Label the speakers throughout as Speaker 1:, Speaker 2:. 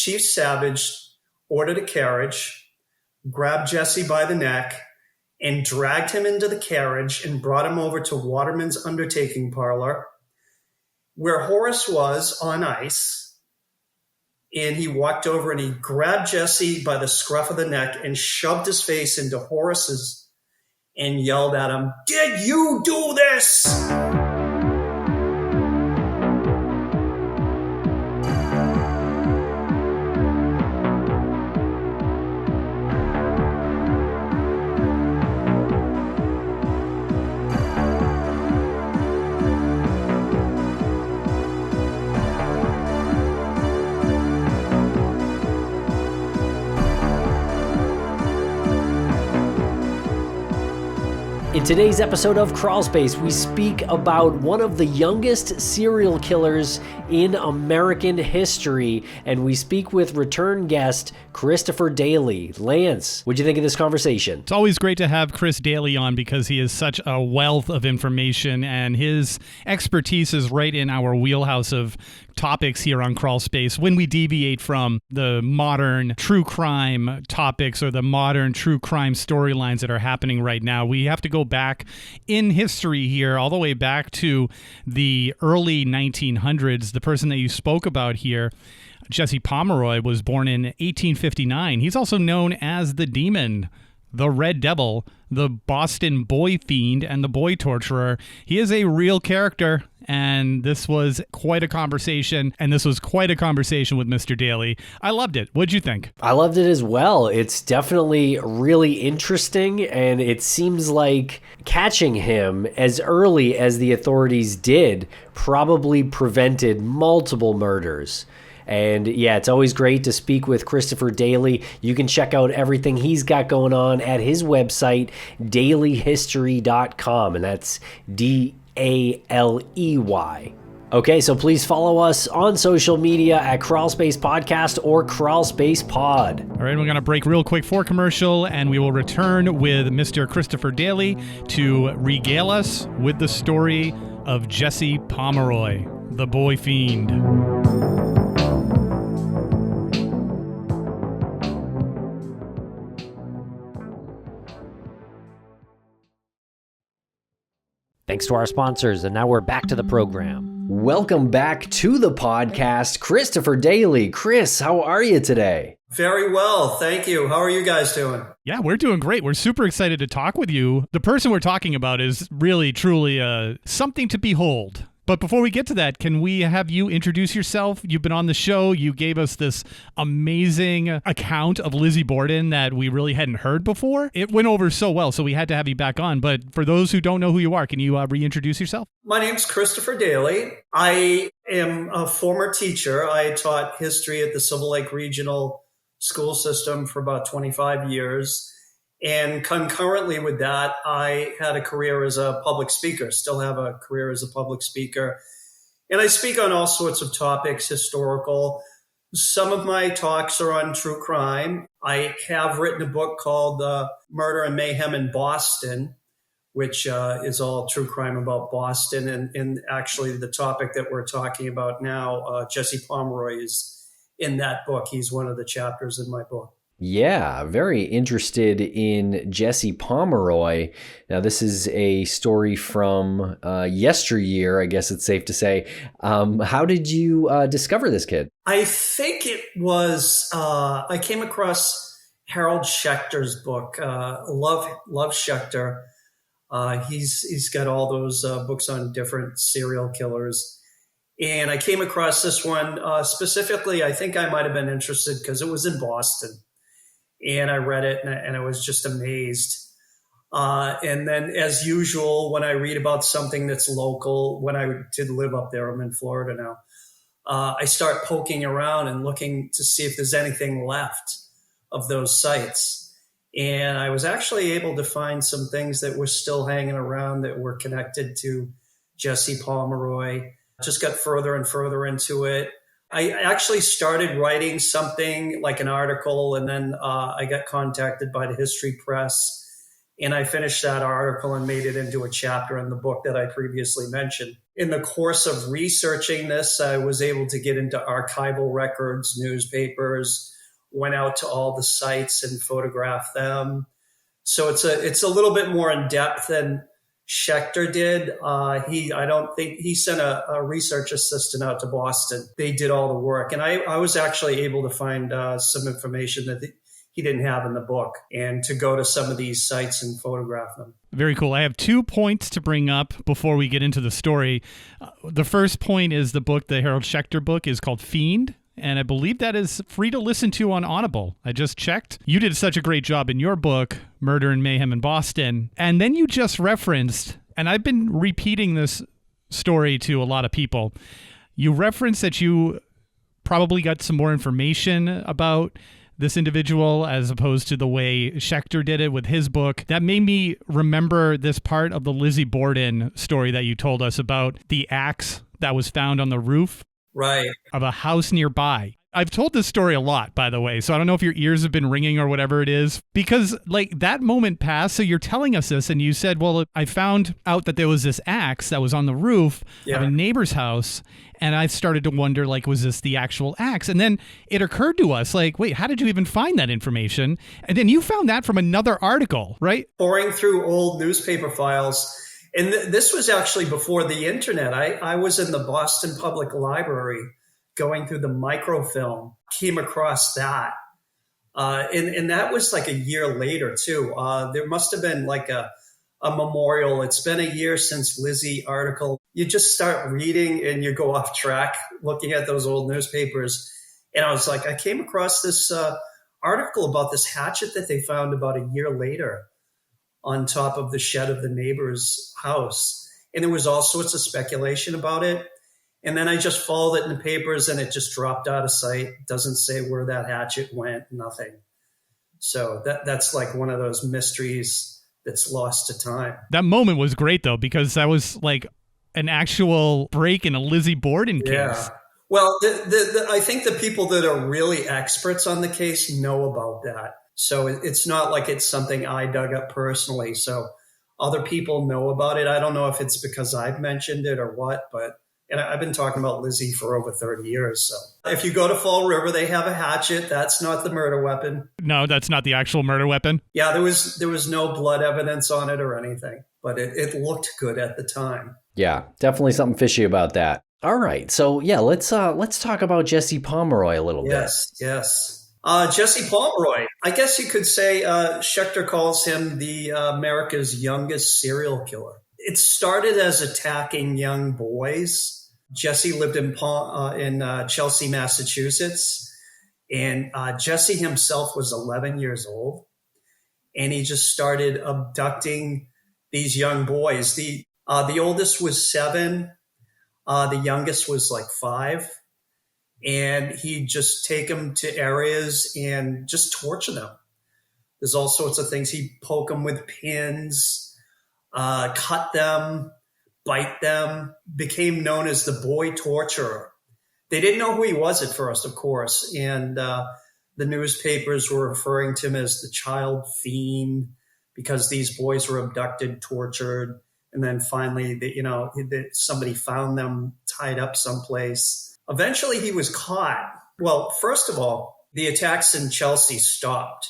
Speaker 1: Chief Savage ordered a carriage, grabbed Jesse by the neck, and dragged him into the carriage and brought him over to Waterman's undertaking parlor, where Horace was on ice. And he walked over and he grabbed Jesse by the scruff of the neck and shoved his face into Horace's and yelled at him, "Did you do this?"
Speaker 2: In today's episode of Crawlspace, we speak about one of the youngest serial killers in American history, and we speak with return guest Christopher Daley. Lance, what'd you think of this conversation?
Speaker 3: It's always great to have Chris Daley on because he is such a wealth of information, and his expertise is right in our wheelhouse of topics here on Crawlspace. When we deviate from the modern true crime topics or the modern true crime storylines that are happening right now, we have to go back in history here, all the way back to the early 1900s. The person that you spoke about here, Jesse Pomeroy, was born in 1859. He's also known as the Demon, the Red Devil, the Boston Boy Fiend, and the Boy Torturer. He is a real character, and this was quite a conversation, with Mr. Daley. I loved it. What'd you think?
Speaker 2: I loved it as well. It's definitely really interesting, and it seems like catching him as early as the authorities did probably prevented multiple murders. And yeah, it's always great to speak with Christopher Daley. You can check out everything he's got going on at his website, daileyhistory.com, and that's DALEY. Okay, so please follow us on social media at Crawlspace Podcast or Crawlspace Pod.
Speaker 3: All right, we're going to break real quick for commercial, and we will return with Mr. Christopher Daley to regale us with the story of Jesse Pomeroy, the Boy Fiend.
Speaker 2: Thanks to our sponsors, and now we're back to the program. Welcome back to the podcast, Christopher Daley. Chris, how are you today?
Speaker 1: Very well, thank you. How are you guys doing?
Speaker 3: Yeah, we're doing great. We're super excited to talk with you. The person we're talking about is really, truly something to behold. But before we get to that, can we have you introduce yourself? You've been on the show. You gave us this amazing account of Lizzie Borden that we really hadn't heard before. It went over so well, so we had to have you back on. But for those who don't know who you are, can you reintroduce yourself?
Speaker 1: My name's Christopher Daley. I am a former teacher. I taught history at the Silver Lake Regional School System for about 25 years. And concurrently with that, I had a career as a public speaker, still have a career as a public speaker. And I speak on all sorts of topics, historical. Some of my talks are on true crime. I have written a book called Murder and Mayhem in Boston, which is all true crime about Boston. And actually the topic that we're talking about now, Jesse Pomeroy, is in that book. He's one of the chapters in my book.
Speaker 2: Yeah, very interested in Jesse Pomeroy. Now, this is a story from yesteryear, I guess it's safe to say. How did you discover this kid?
Speaker 1: I think it was, I came across Harold Schechter's book, Love Schechter. He's got all those books on different serial killers. And I came across this one specifically. I think I might have been interested because it was in Boston. And I read it and I was just amazed. And then as usual, when I read about something that's local, when I did live up there, I'm in Florida now, I start poking around and looking to see if there's anything left of those sites. And I was actually able to find some things that were still hanging around that were connected to Jesse Pomeroy. Just got further and further into it. I actually started writing something like an article, and then I got contacted by the History Press, And I finished that article and made it into a chapter in the book that I previously mentioned. In the course of researching this, I was able to get into archival records, newspapers, went out to all the sites and photographed them. So it's a little bit more in depth than Schechter did. I don't think he sent a research assistant out to Boston. They did all the work. And I was actually able to find some information that he didn't have in the book, and to go to some of these sites and photograph them.
Speaker 3: Very cool. I have 2 points to bring up before we get into the story. The first point is the book, the Harold Schechter book, is called Fiend. And I believe that is free to listen to on Audible. I just checked. You did such a great job in your book, Murder and Mayhem in Boston. And then you just referenced, and I've been repeating this story to a lot of people, you referenced that you probably got some more information about this individual as opposed to the way Schechter did it with his book. That made me remember this part of the Lizzie Borden story that you told us about, the axe that was found on the roof of a house nearby. I've told this story a lot, by the way, so I don't know if your ears have been ringing or whatever it is, because like that moment passed. So you're telling us this and you said, well, I found out that there was this axe that was on the roof of a neighbor's house. And I started to wonder, like, was this the actual axe? And then it occurred to us, like, wait, how did you even find that information? And then you found that from another article, right?
Speaker 1: Pouring through old newspaper files. And this was actually before the internet. I was in the Boston Public Library going through the microfilm, came across that. And that was like a year later, too. There must have been like a memorial. It's been a year since Lizzie article. You just start reading and you go off track looking at those old newspapers. And I was like, I came across this article about this hatchet that they found about a year later on top of the shed of the neighbor's house. And there was all sorts of speculation about it. And then I just followed it in the papers and it just dropped out of sight. It doesn't say where that hatchet went, nothing. So that's like one of those mysteries that's lost to time.
Speaker 3: That moment was great, though, because that was like an actual break in a Lizzie Borden case.
Speaker 1: Yeah. Well, I think the people that are really experts on the case know about that. So it's not like it's something I dug up personally. So other people know about it. I don't know if it's because I've mentioned it or what, but and I've been talking about Lizzie for over 30 years. So if you go to Fall River, they have a hatchet. That's not the murder weapon.
Speaker 3: No, that's not the actual murder weapon.
Speaker 1: Yeah, there was no blood evidence on it or anything, but it looked good at the time.
Speaker 2: Yeah, definitely something fishy about that. All right, so yeah, let's talk about Jesse Pomeroy a little bit.
Speaker 1: Yes. Jesse Pomeroy. I guess you could say Schechter calls him the America's youngest serial killer. It started as attacking young boys. Jesse lived in Chelsea, Massachusetts, and Jesse himself was 11 years old, and he just started abducting these young boys. The oldest was 7, the youngest was like 5, and he'd just take them to areas and just torture them. There's all sorts of things. He'd poke them with pins, cut them, bite them, became known as the boy torturer. They didn't know who he was at first, of course, and the newspapers were referring to him as the child fiend because these boys were abducted, tortured, and then finally, somebody found them tied up someplace. Eventually, he was caught. Well, first of all, the attacks in Chelsea stopped,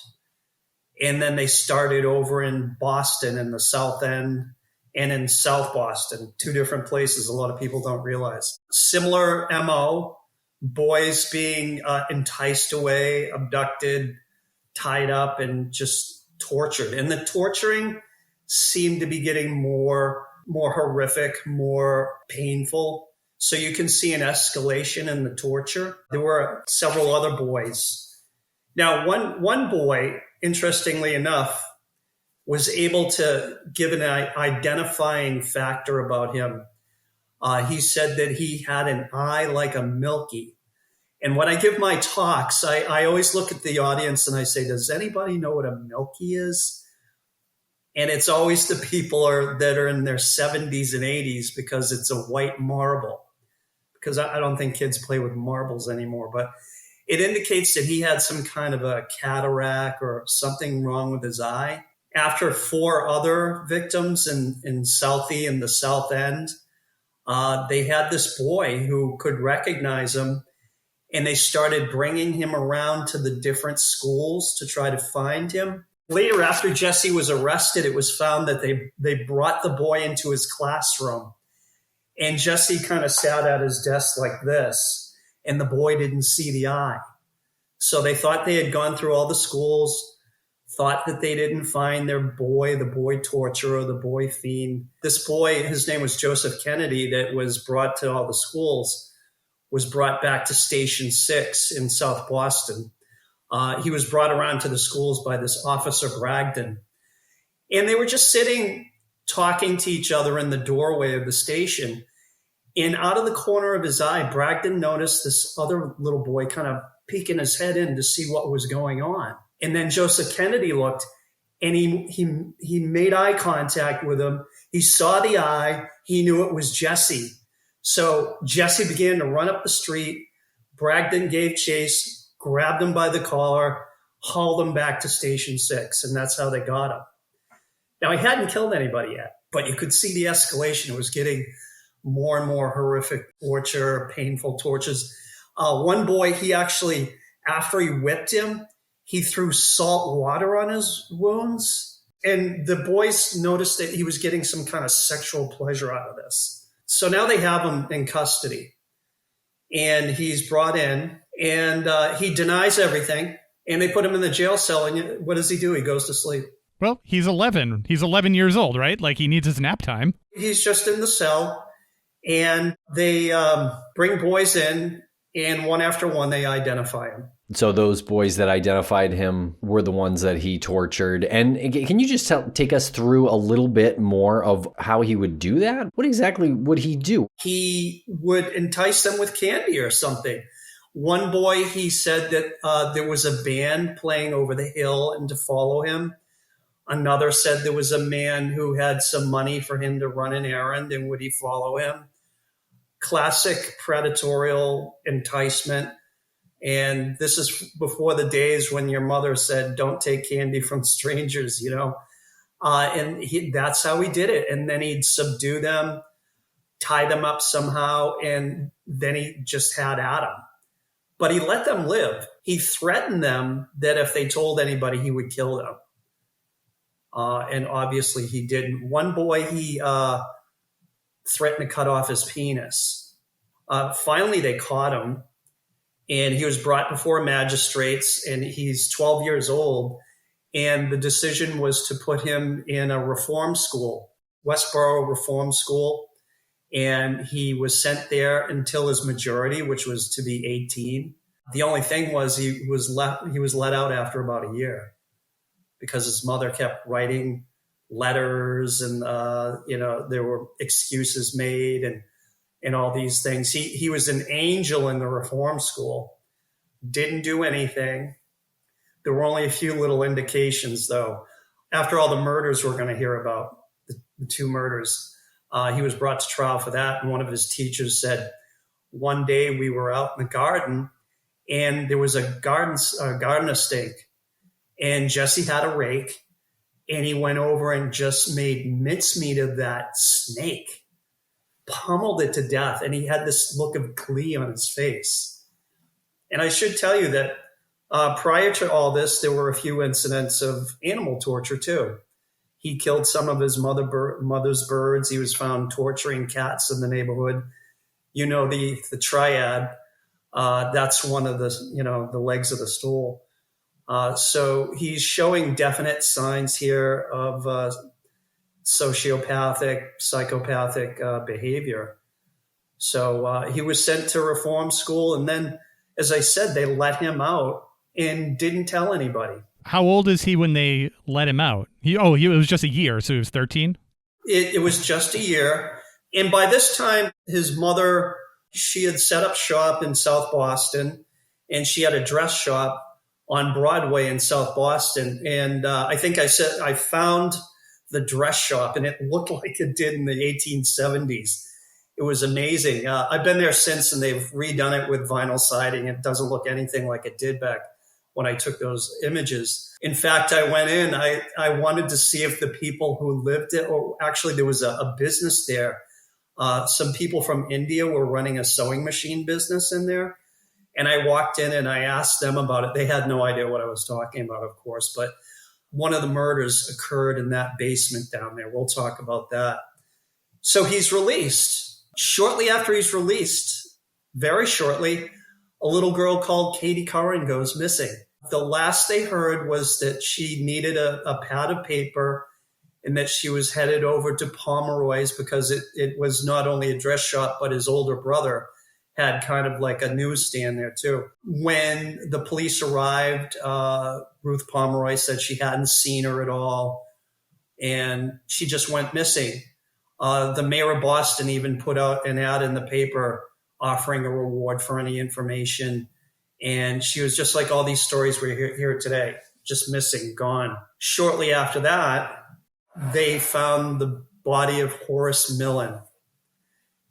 Speaker 1: and then they started over in Boston in the South End and in South Boston, 2 different places a lot of people don't realize. Similar MO, boys being enticed away, abducted, tied up, and just tortured. And the torturing seemed to be getting more horrific, more painful. So you can see an escalation in the torture. There were several other boys. Now, one boy, interestingly enough, was able to give an identifying factor about him. He said that he had an eye like a milky. And when I give my talks, I always look at the audience and I say, does anybody know what a milky is? And it's always the people that are in their 70s and 80s because it's a white marble. Because I don't think kids play with marbles anymore. But it indicates that he had some kind of a cataract or something wrong with his eye. After 4 other victims in Southie and the South End, they had this boy who could recognize him, and they started bringing him around to the different schools to try to find him. Later, after Jesse was arrested, it was found that they brought the boy into his classroom, and Jesse kind of sat at his desk like this, and the boy didn't see the eye. So they thought they had gone through all the schools, thought that they didn't find their boy, the boy torturer, the boy fiend. This boy, his name was Joseph Kennedy, that was brought to all the schools, was brought back to Station 6 in South Boston. He was brought around to the schools by this Officer Bragdon. And they were just sitting, talking to each other in the doorway of the station. And out of the corner of his eye, Bragdon noticed this other little boy kind of peeking his head in to see what was going on. And then Joseph Kennedy looked, and he made eye contact with him. He saw the eye. He knew it was Jesse. So Jesse began to run up the street. Bragdon gave chase, grabbed him by the collar, hauled him back to Station 6, and that's how they got him. Now, he hadn't killed anybody yet, but you could see the escalation. It was getting more and more horrific torture, painful tortures. One boy, he actually, after he whipped him, he threw salt water on his wounds. And the boys noticed that he was getting some kind of sexual pleasure out of this. So now they have him in custody. And he's brought in, and he denies everything. And they put him in the jail cell. And what does he do? He goes to sleep.
Speaker 3: Well, he's 11. He's 11 years old, right? Like, he needs his nap time.
Speaker 1: He's just in the cell. And they bring boys in, and one after one, they identify him.
Speaker 2: So those boys that identified him were the ones that he tortured. And can you just take us through a little bit more of how he would do that? What exactly would he do?
Speaker 1: He would entice them with candy or something. One boy, he said that there was a band playing over the hill and to follow him. Another said there was a man who had some money for him to run an errand, and would he follow him? Classic predatorial enticement. And this is before the days when your mother said, don't take candy from strangers, you know. That's how he did it. And then he'd subdue them, tie them up somehow, and then he just had at them. But he let them live. He threatened them that if they told anybody, he would kill them. And obviously he didn't. One boy, he threatened to cut off his penis. Finally, they caught him. And he was brought before magistrates, and he's 12 years old. And the decision was to put him in a reform school, Westboro Reform School. And he was sent there until his majority, which was to be 18. The only thing was he was let out after about a year because his mother kept writing letters, and there were excuses made and all these things. He was an angel in the reform school, didn't do anything. There were only a few little indications, though. After all the murders we're going to hear about, the 2 murders, he was brought to trial for that. And one of his teachers said, one day we were out in the garden, and there was a gardener stake. And Jesse had a rake, and he went over and just made mincemeat of that snake. Pummeled it to death, and he had this look of glee on his face. And I should tell you that prior to all this, there were a few incidents of animal torture too. He killed some of his mother's birds. He was found torturing cats in the neighborhood. You know, the triad, that's one of the legs of the stool. So he's showing definite signs here of sociopathic, psychopathic behavior. So he was sent to reform school. And then, as I said, they let him out and didn't tell anybody.
Speaker 3: How old is he when they let him out? It was just a year, so he was 13?
Speaker 1: It was just a year. And by this time, his mother, she had set up shop in South Boston, and she had a dress shop on Broadway in South Boston. And I think I said I found the dress shop, and it looked like it did in the 1870s. It was amazing. I've been there since, and they've redone it with vinyl siding. It doesn't look anything like it did back when I took those images. In fact, I went in, I wanted to see if the people who lived it, or actually there was a business there. Some people from India were running a sewing machine business in there. And I walked in and I asked them about it. They had no idea what I was talking about, of course, but one of the murders occurred in that basement down there. We'll talk about that. So he's released. Shortly after he's released, very shortly, a little girl called Katie Curran goes missing. The last they heard was that she needed a pad of paper and that she was headed over to Pomeroy's because it was not only a dress shop, but his older brother had kind of like a newsstand there too. When the police arrived, Ruth Pomeroy said she hadn't seen her at all and she just went missing. The mayor of Boston even put out an ad in the paper offering a reward for any information. And she was just like all these stories we hear today, just missing, gone. Shortly after that, they found the body of Horace Millen.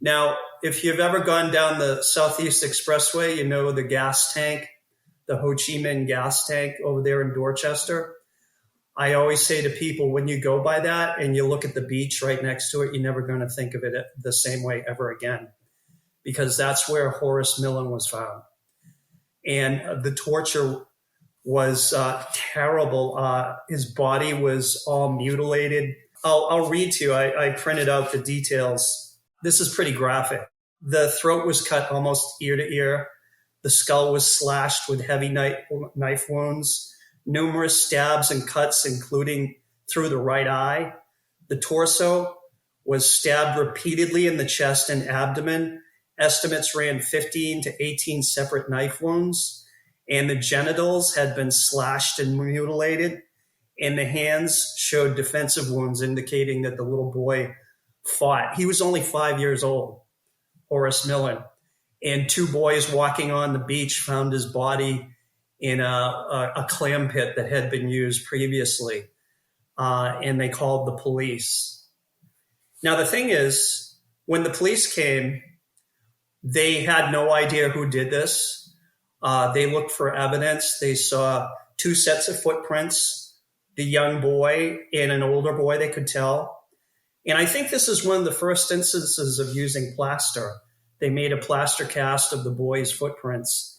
Speaker 1: Now, if you've ever gone down the Southeast Expressway, you know the gas tank, the Ho Chi Minh gas tank over there in Dorchester. I always say to people, when you go by that and you look at the beach right next to it, you're never going to think of it the same way ever again, because that's where Horace Millen was found. And the torture was terrible. His body was all mutilated. I'll read to you. I printed out the details. This is pretty graphic. The throat was cut almost ear to ear. The skull was slashed with heavy knife wounds, numerous stabs and cuts, including through the right eye. The torso was stabbed repeatedly in the chest and abdomen. Estimates ran 15 to 18 separate knife wounds, and the genitals had been slashed and mutilated, and the hands showed defensive wounds indicating that the little boy fought. He was only 5 years old, Horace Millen, and two boys walking on the beach found his body in a clam pit that had been used previously, and they called the police. Now, the thing is, when the police came, they had no idea who did this. They looked for evidence. They saw two sets of footprints, the young boy and an older boy, they could tell. And I think this is one of the first instances of using plaster. They made a plaster cast of the boy's footprints.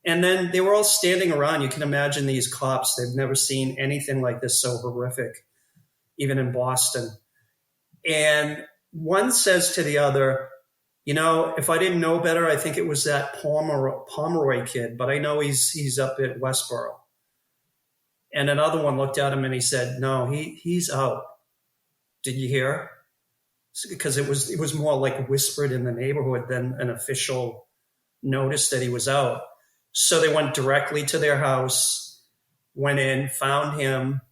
Speaker 1: And then they were all standing around. You can imagine these cops. They've never seen anything like this so horrific, even in Boston. And one says to the other, you know, if I didn't know better, I think it was that Pomeroy kid, but I know he's up at Westboro. And another one looked at him and he said, no, he's out. Did you hear? Because it was more like whispered in the neighborhood than an official notice that he was out. So they went directly to their house, went in, found him.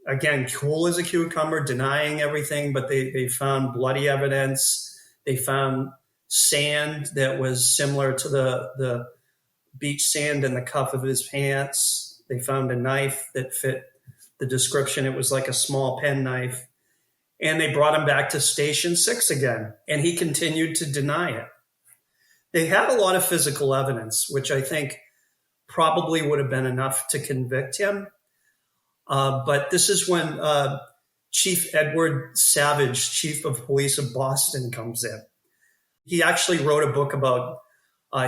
Speaker 1: Again, cool as a cucumber, denying everything, but they found bloody evidence. They found sand that was similar to the beach sand in the cuff of his pants. They found a knife that fit the description. It was like a small pen knife. And they brought him back to Station 6 again, and he continued to deny it. They had a lot of physical evidence, which I think probably would have been enough to convict him. But this is when Chief Edward Savage, Chief of Police of Boston, comes in. He actually wrote a book about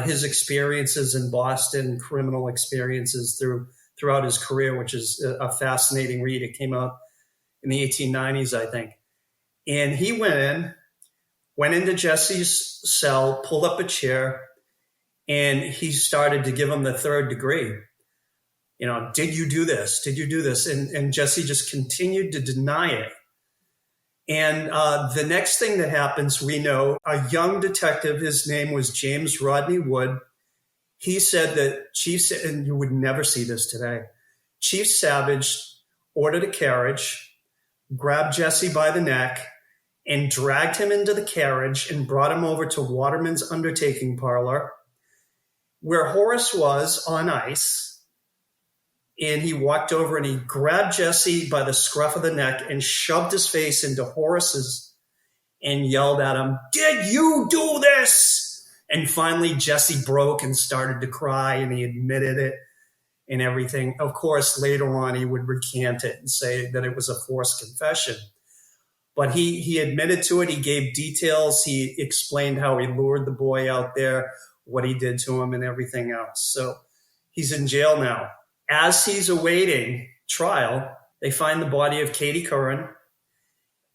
Speaker 1: his experiences in Boston, criminal experiences throughout his career, which is a fascinating read. It came out in the 1890s, I think. And he went into Jesse's cell, pulled up a chair, and he started to give him the third degree. You know, did you do this? Did you do this? And Jesse just continued to deny it. And the next thing that happens, we know, a young detective, his name was James Rodney Wood. He said that and you would never see this today, Chief Savage ordered a carriage, grabbed Jesse by the neck, and dragged him into the carriage and brought him over to Waterman's undertaking parlor, where Horace was on ice. And he walked over and he grabbed Jesse by the scruff of the neck and shoved his face into Horace's and yelled at him, "Did you do this?" And finally, Jesse broke and started to cry, and he admitted it. and everything. Of course, later on, he would recant it and say that it was a forced confession. But he admitted to it. He gave details. He explained how he lured the boy out there, what he did to him, and everything else. So he's in jail now. As he's awaiting trial, they find the body of Katie Curran.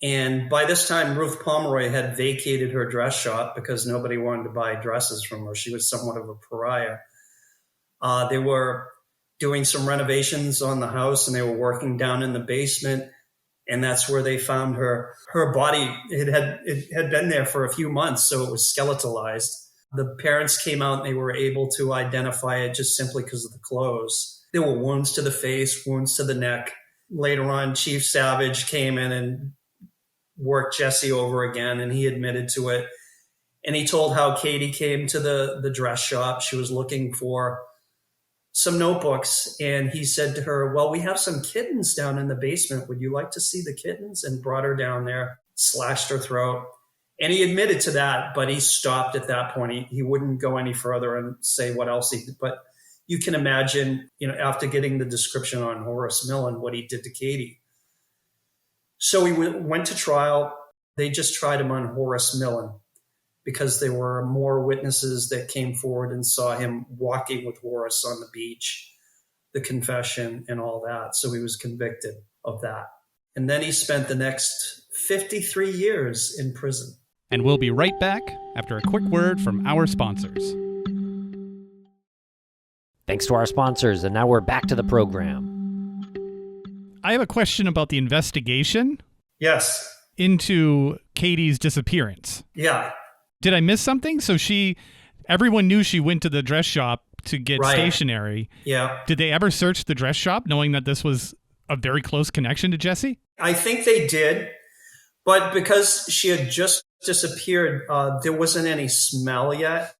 Speaker 1: And by this time, Ruth Pomeroy had vacated her dress shop because nobody wanted to buy dresses from her. She was somewhat of a pariah. They were doing some renovations on the house, and they were working down in the basement. And that's where they found her body. It had been there for a few months, so it was skeletalized. The parents came out and they were able to identify it just simply because of the clothes. There were wounds to the face, wounds to the neck. Later on, Chief Savage came in and worked Jesse over again, and he admitted to it. And he told how Katie came to the dress shop. She was looking for some notebooks, and he said to her, well, we have some kittens down in the basement. Would you like to see the kittens? And brought her down there, slashed her throat. And he admitted to that, but he stopped at that point. He wouldn't go any further and say what else he did. But you can imagine, after getting the description on Horace Millen, what he did to Katie. So he went to trial. They just tried him on Horace Millen because there were more witnesses that came forward and saw him walking with Horace on the beach, the confession and all that. So he was convicted of that. And then he spent the next 53 years in prison.
Speaker 3: And we'll be right back after a quick word from our sponsors.
Speaker 2: Thanks to our sponsors, and now we're back to the program.
Speaker 3: I have a question about the investigation.
Speaker 1: Yes.
Speaker 3: Into Katie's disappearance.
Speaker 1: Yeah.
Speaker 3: Did I miss something? So everyone knew she went to the dress shop to get stationery.
Speaker 1: Yeah.
Speaker 3: Did they ever search the dress shop knowing that this was a very close connection to Jesse?
Speaker 1: I think they did, but because she had just disappeared, there wasn't any smell yet.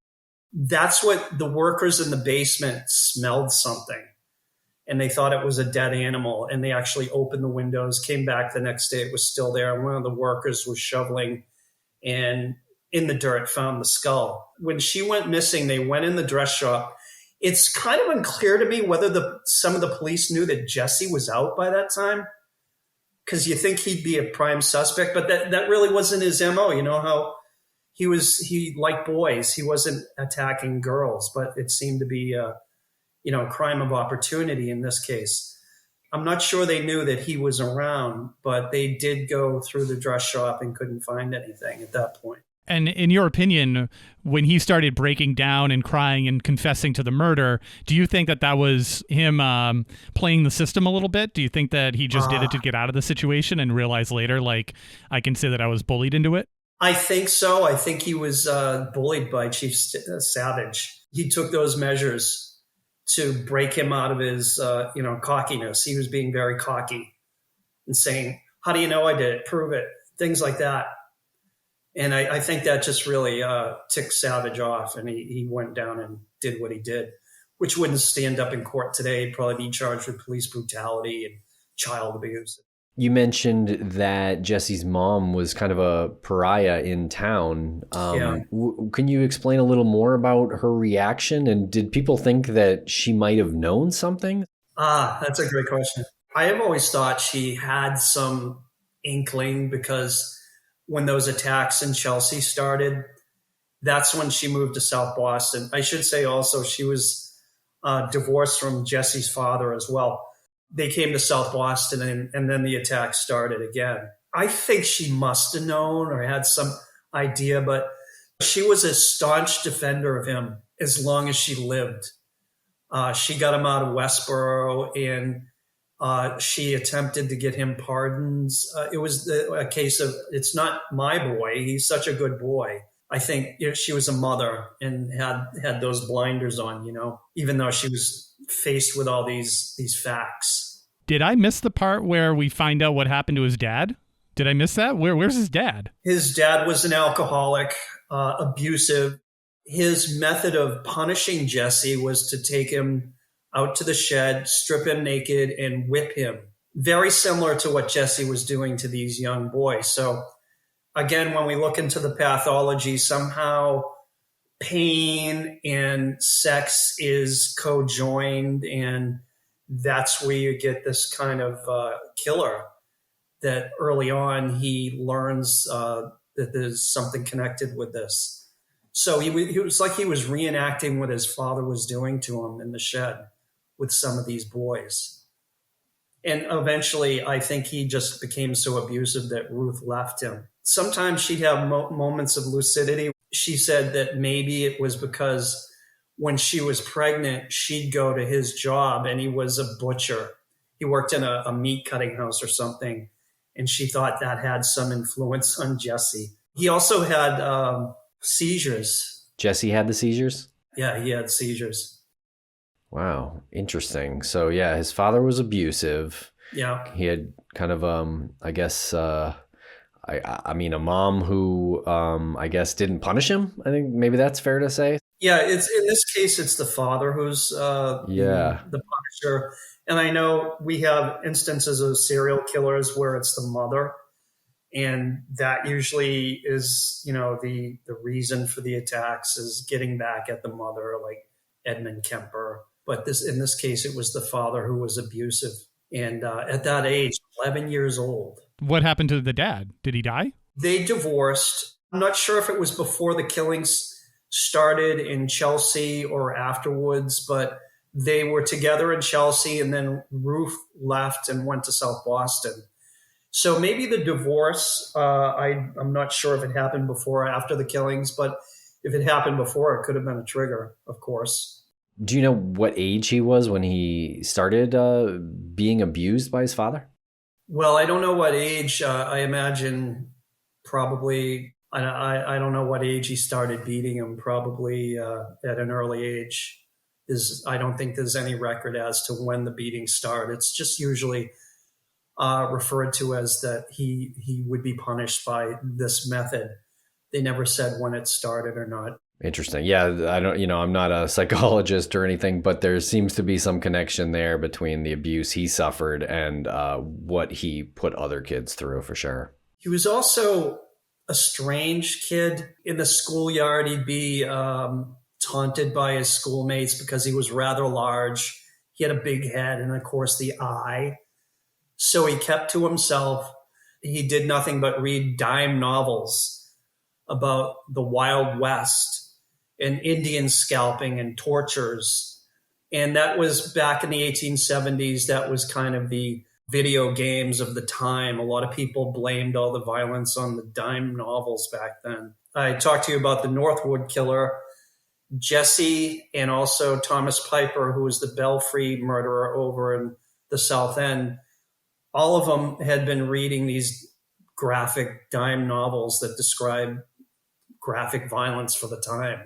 Speaker 1: That's what the workers in the basement smelled something, and they thought it was a dead animal, and they actually opened the windows, came back the next day, it was still there, and one of the workers was shoveling and in the dirt found the skull. When she went missing, they went in the dress shop. It's kind of unclear to me whether some of the police knew that Jesse was out by that time, because you think he'd be a prime suspect, but that really wasn't his MO. You know how he liked boys. He wasn't attacking girls, but it seemed to be a crime of opportunity in this case. I'm not sure they knew that he was around, but they did go through the dress shop and couldn't find anything at that point.
Speaker 3: And in your opinion, when he started breaking down and crying and confessing to the murder, do you think that was him playing the system a little bit? Do you think that he just did it to get out of the situation and realize later, like, I can say that I was bullied into it?
Speaker 1: I think so. I think he was bullied by Chief Savage. He took those measures to break him out of his, cockiness. He was being very cocky and saying, how do you know I did it? Prove it. Things like that. And I think that just really ticked Savage off, and he went down and did what he did, which wouldn't stand up in court today. He'd probably be charged with police brutality and child abuse.
Speaker 2: You mentioned that Jesse's mom was kind of a pariah in town. Can you explain a little more about her reaction? And did people think that she might have known something?
Speaker 1: That's a great question. I have always thought she had some inkling, because when those attacks in Chelsea started, that's when she moved to South Boston. I should say also she was divorced from Jesse's father as well. They came to South Boston, and then the attacks started again. I think she must have known or had some idea, but she was a staunch defender of him as long as she lived. She got him out of Westboro, and she attempted to get him pardons. It was a case of, it's not my boy. He's such a good boy. I think she was a mother and had those blinders on, even though she was faced with all these facts.
Speaker 3: Did I miss the part where we find out what happened to his dad? Did I miss that? Where's his dad?
Speaker 1: His dad was an alcoholic, abusive. His method of punishing Jesse was to take him out to the shed, strip him naked, and whip him. Very similar to what Jesse was doing to these young boys. So again, when we look into the pathology, somehow pain and sex is co-joined, and that's where you get this kind of killer that early on he learns that there's something connected with this. So he was like he was reenacting what his father was doing to him in the shed with some of these boys. And eventually, I think he just became so abusive that Ruth left him. Sometimes she'd have moments of lucidity. She said that maybe it was because when she was pregnant, she'd go to his job and he was a butcher. He worked in a meat cutting house or something. And she thought that had some influence on Jesse. He also had seizures.
Speaker 2: Jesse had the seizures?
Speaker 1: Yeah, he had seizures.
Speaker 2: Wow, interesting. So yeah, his father was abusive.
Speaker 1: Yeah.
Speaker 2: He had kind of I guess I mean a mom who I guess didn't punish him. I think maybe that's fair to say.
Speaker 1: Yeah, it's in this case it's the father who's the punisher. And I know we have instances of serial killers where it's the mother, and that usually is, the reason for the attacks is getting back at the mother, like Edmund Kemper. But in this case, it was the father who was abusive. And at that age, 11 years old.
Speaker 3: What happened to the dad? Did he die?
Speaker 1: They divorced. I'm not sure if it was before the killings started in Chelsea or afterwards, but they were together in Chelsea, and then Ruth left and went to South Boston. So maybe the divorce, I'm not sure if it happened before or after the killings, but if it happened before, it could have been a trigger, of course.
Speaker 2: Do you know what age he was when he started being abused by his father?
Speaker 1: Well, I don't know what age. I imagine probably, I don't know what age he started beating him, probably at an early age. I don't think there's any record as to when the beating started. It's just usually referred to as that he would be punished by this method. They never said when it started or not.
Speaker 2: Interesting. Yeah, I don't, I'm not a psychologist or anything, but there seems to be some connection there between the abuse he suffered and what he put other kids through, for sure.
Speaker 1: He was also a strange kid. In the schoolyard, he'd be taunted by his schoolmates because he was rather large. He had a big head and, of course, the eye. So he kept to himself. He did nothing but read dime novels about the Wild West and Indian scalping and tortures. And that was back in the 1870s. That was kind of the video games of the time. A lot of people blamed all the violence on the dime novels back then. I talked to you about the Northwood killer, Jesse, and also Thomas Piper, who was the Belfry murderer over in the South End. All of them had been reading these graphic dime novels that describe graphic violence for the time.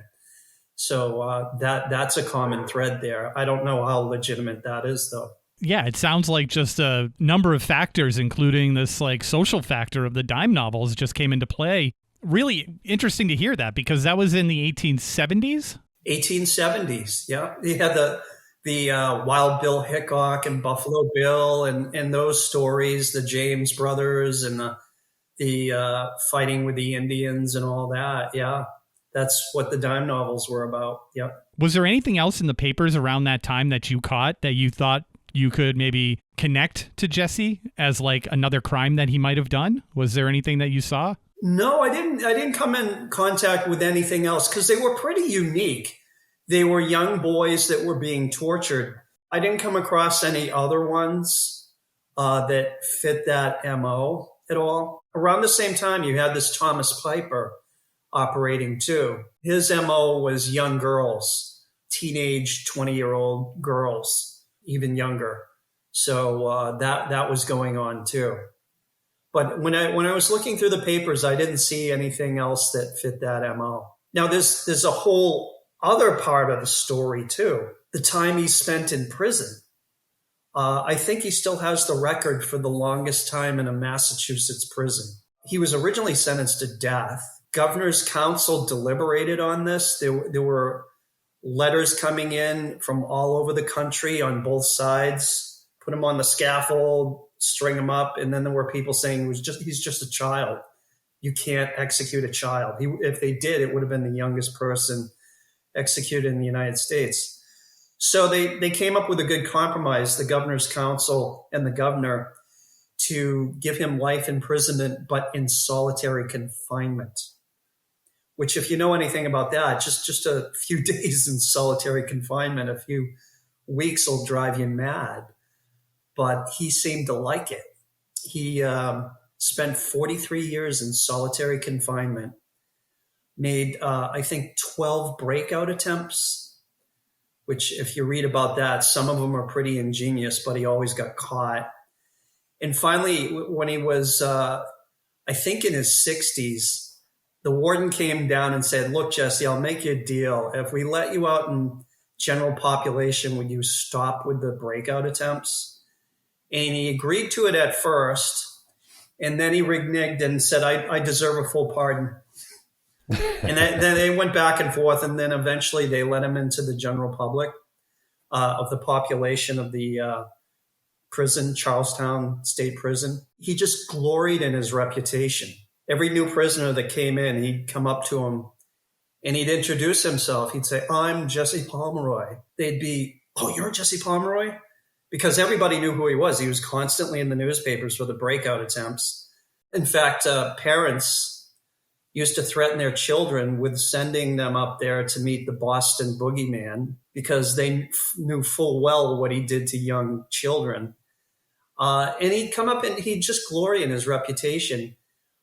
Speaker 1: So that's a common thread there. I don't know how legitimate that is, though.
Speaker 3: Yeah, it sounds like just a number of factors, including this like social factor of the dime novels, just came into play. Really interesting to hear that, because that was in the 1870s?
Speaker 1: 1870s, yeah. They had the Wild Bill Hickok and Buffalo Bill and those stories, the James brothers and the fighting with the Indians and all that, yeah. That's what the dime novels were about. Yep.
Speaker 3: Was there anything else in the papers around that time that you caught that you thought you could maybe connect to Jesse as like another crime that he might have done? Was there anything that you saw?
Speaker 1: No, I didn't come in contact with anything else because they were pretty unique. They were young boys that were being tortured. I didn't come across any other ones that fit that MO at all. Around the same time, you had this Thomas Piper operating too. His MO was young girls, teenage 20-year-old girls, even younger. So that was going on too. But when I was looking through the papers, I didn't see anything else that fit that MO. Now there's a whole other part of the story too. The time he spent in prison. I think he still has the record for the longest time in a Massachusetts prison. He was originally sentenced to death. Governor's Council deliberated on this. There were letters coming in from all over the country on both sides, put him on the scaffold, string him up. And then there were people saying he's just a child. You can't execute a child. If they did, it would have been the youngest person executed in the United States. So they came up with a good compromise, the governor's council and the governor, to give him life imprisonment, but in solitary confinement. Which, if you know anything about that, just a few days in solitary confinement, a few weeks will drive you mad. But he seemed to like it. He spent 43 years in solitary confinement, made, I think, 12 breakout attempts, which, if you read about that, some of them are pretty ingenious, but he always got caught. And finally, when he was, I think, in his 60s, the warden came down and said, look, Jesse, I'll make you a deal. If we let you out in general population, would you stop with the breakout attempts? And he agreed to it at first. And then he reneged and said, I deserve a full pardon. And then they went back and forth. And then eventually they let him into the general public of the population of the prison, Charlestown State Prison. He just gloried in his reputation. Every new prisoner that came in, he'd come up to him and he'd introduce himself. He'd say, I'm Jesse Pomeroy. They'd be, oh, you're Jesse Pomeroy? Because everybody knew who he was. He was constantly in the newspapers for the breakout attempts. In fact, parents used to threaten their children with sending them up there to meet the Boston boogeyman because they knew full well what he did to young children. And he'd come up and he'd just glory in his reputation.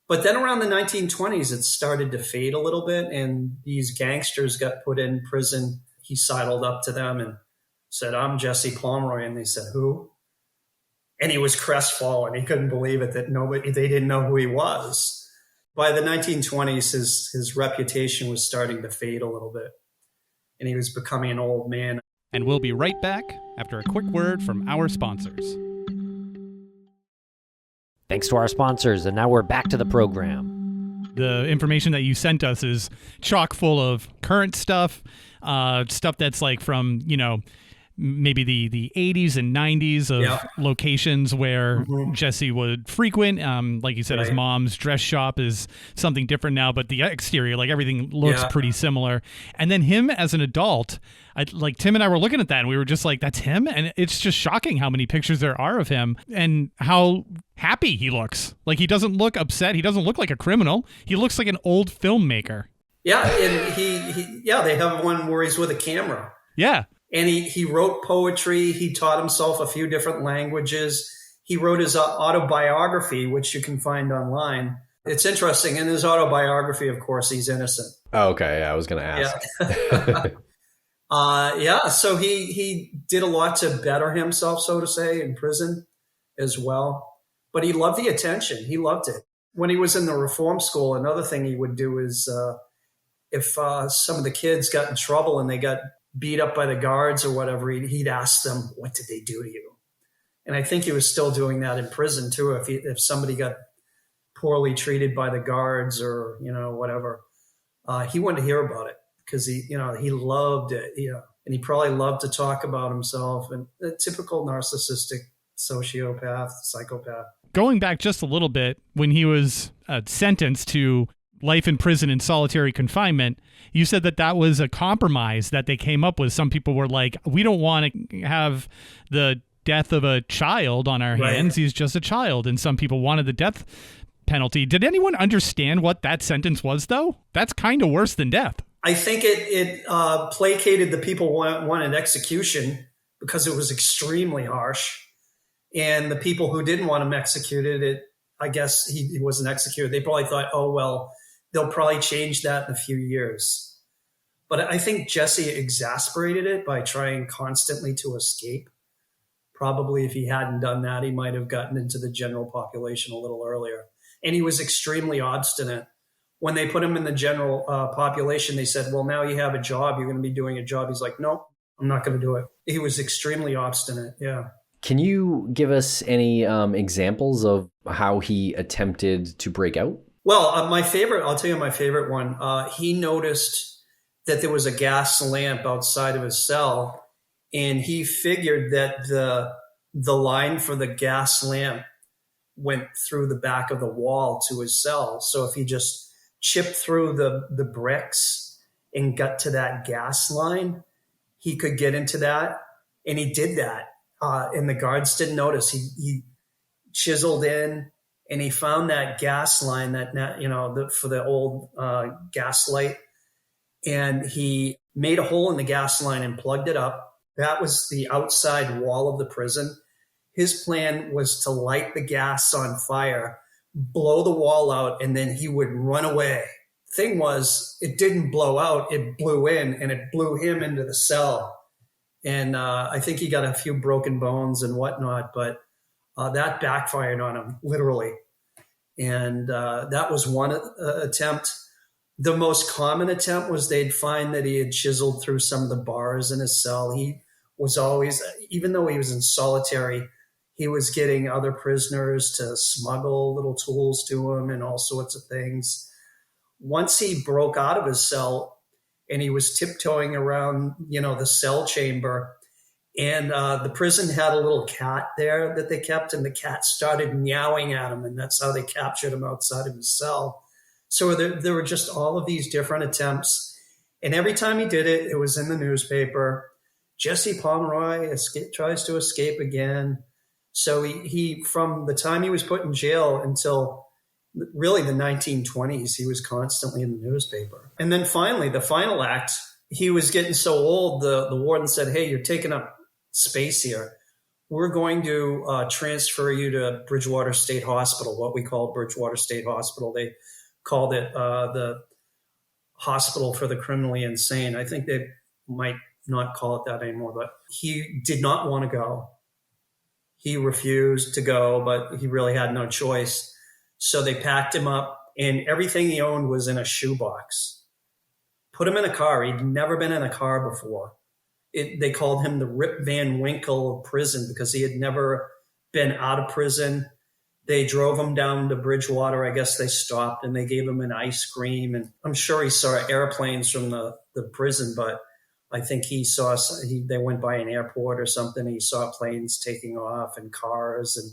Speaker 1: But then around the 1920s, it started to fade a little bit, and these gangsters got put in prison. He sidled up to them and said, I'm Jesse Pomeroy. And they said, who? And he was crestfallen. He couldn't believe it that they didn't know who he was. By the 1920s, his reputation was starting to fade a little bit, and he was becoming an old man.
Speaker 3: And we'll be right back after a quick word from our sponsors.
Speaker 2: Thanks to our sponsors, and now we're back to the program.
Speaker 3: The information that you sent us is chock full of current stuff, stuff that's like from, maybe the 80s and 90s of locations where Jesse would frequent. Like you said, his mom's dress shop is something different now, but the exterior, like everything looks pretty similar. And then him as an adult, like Tim and I were looking at that and we were just like, that's him? And it's just shocking how many pictures there are of him and how happy he looks. Like, he doesn't look upset. He doesn't look like a criminal. He looks like an old filmmaker.
Speaker 1: Yeah, and they have one where he's with a camera.
Speaker 3: Yeah.
Speaker 1: And he wrote poetry. He taught himself a few different languages. He wrote his autobiography, which you can find online. It's interesting. In his autobiography, of course, he's innocent.
Speaker 2: Oh, okay. Yeah, I was going to ask.
Speaker 1: So he did a lot to better himself, so to say, in prison as well. But he loved the attention. He loved it. When he was in the reform school, another thing he would do is if some of the kids got in trouble and they got beat up by the guards or whatever, he'd ask them, what did they do to you? And I think he was still doing that in prison too. If somebody got poorly treated by the guards or, whatever, he wanted to hear about it because he loved it. And he probably loved to talk about himself, and a typical narcissistic sociopath, psychopath.
Speaker 3: Going back just a little bit, when he was sentenced to life in prison in solitary confinement, you said that was a compromise that they came up with. Some people were like, we don't want to have the death of a child on our hands. He's just a child. And some people wanted the death penalty. Did anyone understand what that sentence was, though? That's kind of worse than death.
Speaker 1: I think it placated the people who wanted execution because it was extremely harsh. And the people who didn't want him executed, I guess he wasn't executed. They probably thought, oh, well, they'll probably change that in a few years. But I think Jesse exasperated it by trying constantly to escape. Probably if he hadn't done that, he might have gotten into the general population a little earlier. And he was extremely obstinate. When they put him in the general population, they said, well, now you have a job. You're going to be doing a job. He's like, no, I'm not going to do it. He was extremely obstinate. Yeah.
Speaker 2: Can you give us any examples of how he attempted to break out?
Speaker 1: Well, I'll tell you my favorite one. He noticed that there was a gas lamp outside of his cell, and he figured that the line for the gas lamp went through the back of the wall to his cell. So if he just chipped through the bricks and got to that gas line, he could get into that. And he did that. And the guards didn't notice. He chiseled in and he found that gas line for the old gas light. And he made a hole in the gas line and plugged it up. That was the outside wall of the prison. His plan was to light the gas on fire, blow the wall out, and then he would run away. Thing was, it didn't blow out, it blew in, and it blew him into the cell. And I think he got a few broken bones and whatnot, but that backfired on him, literally. And that was one attempt. The most common attempt was they'd find that he had chiseled through some of the bars in his cell. He was always, even though he was in solitary, he was getting other prisoners to smuggle little tools to him and all sorts of things. Once he broke out of his cell and he was tiptoeing around, the cell chamber, and the prison had a little cat there that they kept, and the cat started meowing at him, and that's how they captured him outside of his cell. So there were just all of these different attempts. And every time he did it, it was in the newspaper. Jesse Pomeroy tries to escape again. So he from the time he was put in jail until really the 1920s, he was constantly in the newspaper. And then finally, the final act, he was getting so old, the warden said, "Hey, you're taking up space here. We're going to transfer you to Bridgewater State Hospital," what we call Bridgewater State Hospital. They called it the Hospital for the Criminally Insane. I think they might not call it that anymore, but he did not want to go. He refused to go, but he really had no choice. So they packed him up, and everything he owned was in a shoebox. Put him in a car. He'd never been in a car before. They called him the Rip Van Winkle of prison because he had never been out of prison. They drove him down to Bridgewater. I guess they stopped and they gave him an ice cream. And I'm sure he saw airplanes from the prison, but I think they went by an airport or something. He saw planes taking off and cars and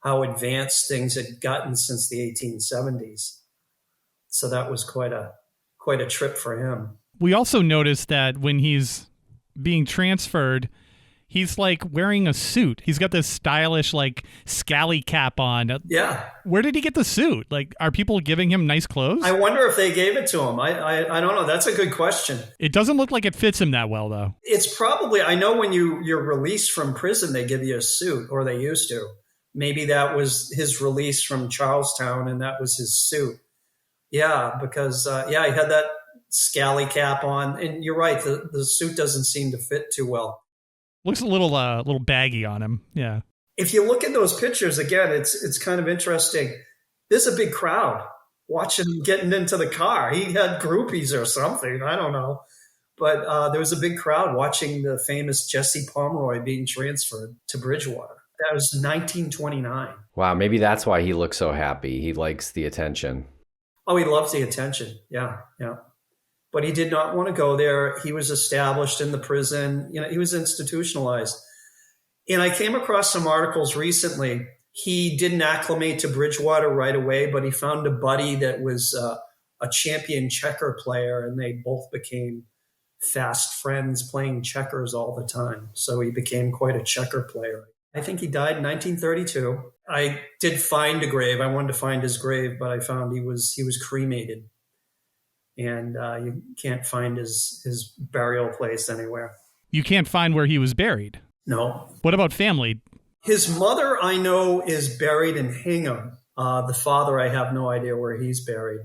Speaker 1: how advanced things had gotten since the 1870s. So that was quite a trip for him.
Speaker 3: We also noticed that when he's being transferred, he's like wearing a suit. He's got this stylish, like, scally cap on.
Speaker 1: Yeah.
Speaker 3: Where did he get the suit? Like, are people giving him nice clothes?
Speaker 1: I wonder if they gave it to him. I don't know. That's a good question.
Speaker 3: It doesn't look like it fits him that well, though.
Speaker 1: It's probably, I know when you're released from prison, they give you a suit, or they used to. Maybe that was his release from Charlestown and that was his suit. Yeah, because, he had that scally cap on. And you're right, the suit doesn't seem to fit too well.
Speaker 3: Looks a little baggy on him. Yeah.
Speaker 1: If you look at those pictures again, it's kind of interesting. There's a big crowd watching him getting into the car. He had groupies or something. I don't know. But there was a big crowd watching the famous Jesse Pomeroy being transferred to Bridgewater. That was 1929.
Speaker 2: Wow, maybe that's why he looks so happy. He likes the attention.
Speaker 1: Oh, he loves the attention. Yeah. But he did not want to go there. He was established in the prison. He was institutionalized. And I came across some articles recently. He didn't acclimate to Bridgewater right away, but he found a buddy that was a champion checker player, and they both became fast friends playing checkers all the time. So he became quite a checker player. I think he died in 1932. I did find a grave. I wanted to find his grave, but I found he was cremated. And you can't find his burial place anywhere.
Speaker 3: You can't find where he was buried?
Speaker 1: No.
Speaker 3: What about family?
Speaker 1: His mother, I know, is buried in Hingham. The father, I have no idea where he's buried.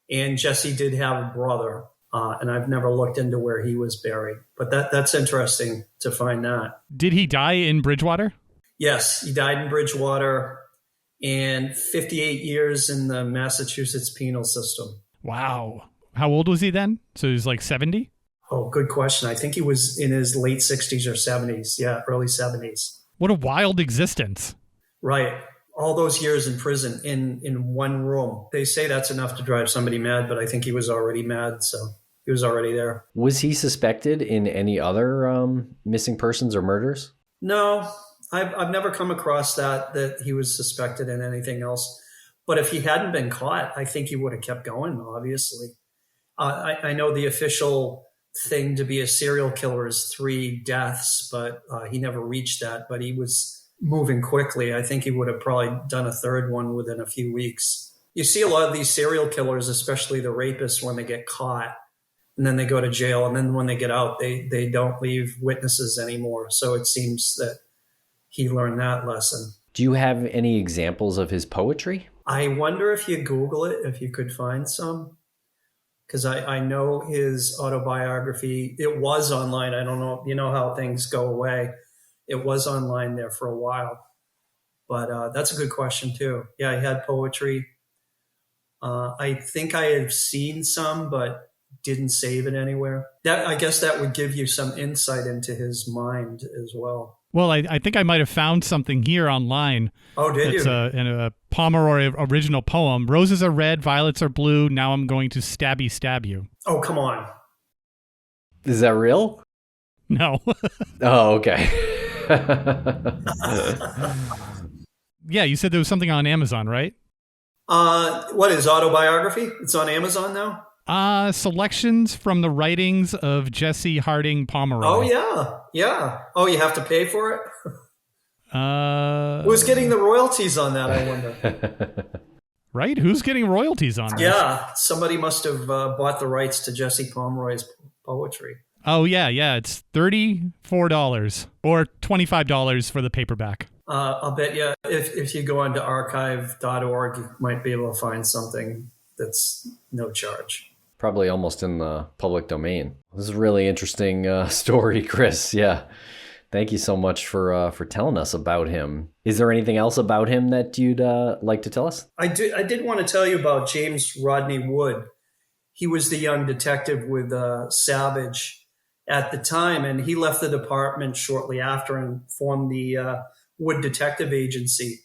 Speaker 1: And Jesse did have a brother, and I've never looked into where he was buried. But that's interesting to find that.
Speaker 3: Did he die in Bridgewater?
Speaker 1: Yes, he died in Bridgewater and 58 years in the Massachusetts penal system.
Speaker 3: Wow. How old was he then? So he was like 70?
Speaker 1: Oh, good question. I think he was in his late 60s or 70s. Yeah, early 70s.
Speaker 3: What a wild existence.
Speaker 1: Right. All those years in prison in one room. They say that's enough to drive somebody mad, but I think he was already mad, so he was already there.
Speaker 2: Was he suspected in any other missing persons or murders?
Speaker 1: No, I've never come across that he was suspected in anything else. But if he hadn't been caught, I think he would have kept going, obviously. I know the official thing to be a serial killer is 3 deaths, but he never reached that. But he was moving quickly. I think he would have probably done a 3rd one within a few weeks. You see a lot of these serial killers, especially the rapists, when they get caught and then they go to jail. And then when they get out, they don't leave witnesses anymore. So it seems that he learned that lesson.
Speaker 2: Do you have any examples of his poetry?
Speaker 1: I wonder if you Google it, if you could find some. Because I know his autobiography, it was online. I don't know, you know how things go away. It was online there for a while. But that's a good question, too. Yeah, he had poetry. I think I have seen some, but didn't save it anywhere. I guess that would give you some insight into his mind as well.
Speaker 3: Well, I think I might have found something here online.
Speaker 1: Oh, did you?
Speaker 3: It's a Pomeroy original poem. Roses are red, violets are blue. Now I'm going to stab you.
Speaker 1: Oh, come on.
Speaker 2: Is that real?
Speaker 3: No.
Speaker 2: Oh, okay.
Speaker 3: Yeah, you said there was something on Amazon, right?
Speaker 1: What is autobiography? It's on Amazon now?
Speaker 3: Selections from the writings of Jesse Pomeroy.
Speaker 1: Oh, yeah. Yeah. Oh, you have to pay for it? Who's getting the royalties on that, I wonder?
Speaker 3: Right? Who's getting royalties on this?
Speaker 1: Yeah. Somebody must have bought the rights to Jesse Pomeroy's poetry.
Speaker 3: Oh, yeah. It's $34 or $25 for the paperback.
Speaker 1: I'll bet you if you go onto archive.org, you might be able to find something that's no charge.
Speaker 2: Probably almost in the public domain. This is a really interesting story, Chris. Yeah. Thank you so much for telling us about him. Is there anything else about him that you'd like to tell us?
Speaker 1: I did want to tell you about James Rodney Wood. He was the young detective with Savage at the time, and he left the department shortly after and formed the Wood Detective Agency.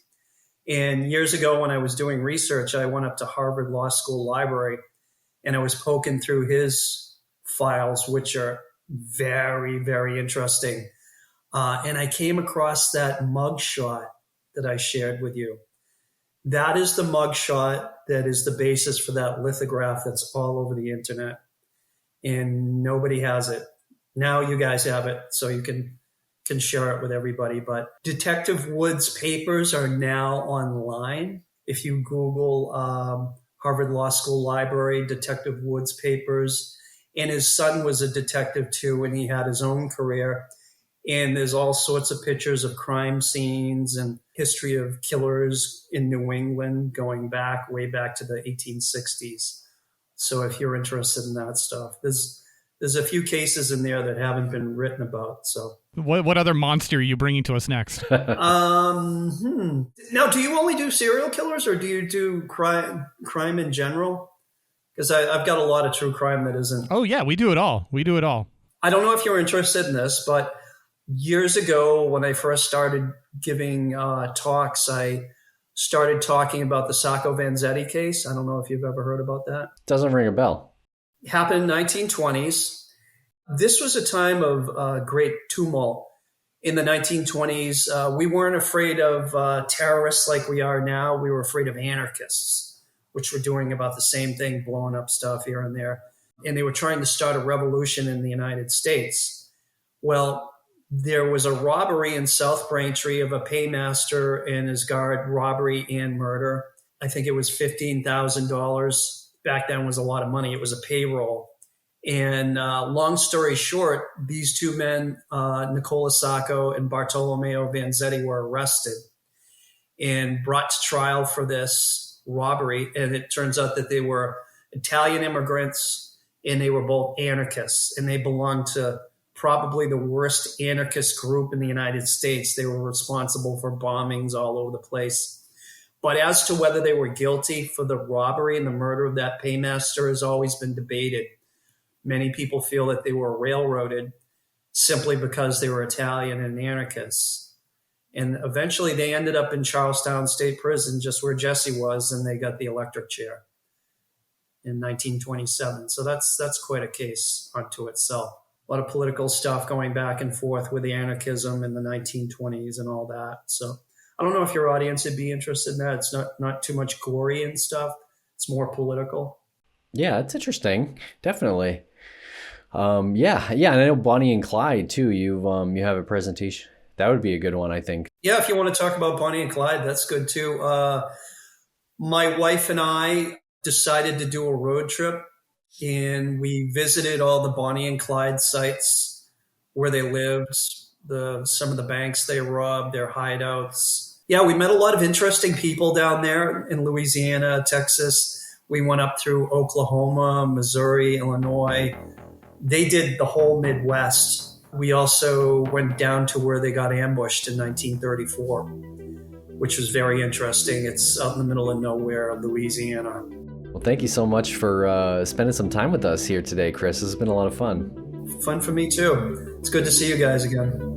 Speaker 1: And years ago when I was doing research, I went up to Harvard Law School Library and I was poking through his files, which are very, very interesting. And I came across that mugshot that I shared with you. That is the mugshot that is the basis for that lithograph that's all over the internet. And nobody has it. Now you guys have it, so you can share it with everybody. But Detective Wood's papers are now online. If you Google Harvard Law School Library, Detective Wood's papers, and his son was a detective too, and he had his own career. And there's all sorts of pictures of crime scenes and history of killers in New England going back, way back to the 1860s. So if you're interested in that stuff, there's a few cases in there that haven't been written about. So
Speaker 3: what other monster are you bringing to us next?
Speaker 1: Now, do you only do serial killers or do you do crime in general? Because I've got a lot of true crime that isn't.
Speaker 3: Oh, yeah, we do it all.
Speaker 1: I don't know if you're interested in this, but years ago when I first started giving talks, I started talking about the Sacco Vanzetti case. I don't know if you've ever heard about that.
Speaker 2: Doesn't ring a bell.
Speaker 1: It happened in the 1920s. This was a time of great tumult. In the 1920s, we weren't afraid of terrorists like we are now. We were afraid of anarchists, which were doing about the same thing, blowing up stuff here and there. And they were trying to start a revolution in the United States. Well, there was a robbery in South Braintree of a paymaster and his guard, robbery and murder. I think it was $15,000. Back then was a lot of money. It was a payroll. And long story short, these two men, Nicola Sacco and Bartolomeo Vanzetti, were arrested and brought to trial for this robbery. And it turns out that they were Italian immigrants and they were both anarchists. And they belonged to probably the worst anarchist group in the United States. They were responsible for bombings all over the place. But as to whether they were guilty for the robbery and the murder of that paymaster has always been debated. Many people feel that they were railroaded simply because they were Italian and anarchists. And eventually they ended up in Charlestown State Prison, just where Jesse was, and they got the electric chair in 1927. So that's quite a case unto itself. A lot of political stuff going back and forth with the anarchism in the 1920s and all that. So I don't know if your audience would be interested in that. It's not too much gory and stuff. It's more political.
Speaker 2: Yeah, it's interesting. Definitely. Yeah, and I know Bonnie and Clyde too. You have a presentation. That would be a good one, I think.
Speaker 1: Yeah, if you want to talk about Bonnie and Clyde, that's good too. My wife and I decided to do a road trip, and we visited all the Bonnie and Clyde sites where they lived, some of the banks they robbed, their hideouts. Yeah, we met a lot of interesting people down there in Louisiana, Texas. We went up through Oklahoma, Missouri, Illinois. They did the whole Midwest. We also went down to where they got ambushed in 1934, which was very interesting. It's out in the middle of nowhere, Louisiana.
Speaker 2: Well, thank you so much for spending some time with us here today, Chris. This has been a lot of fun.
Speaker 1: Fun for me too. It's good to see you guys again.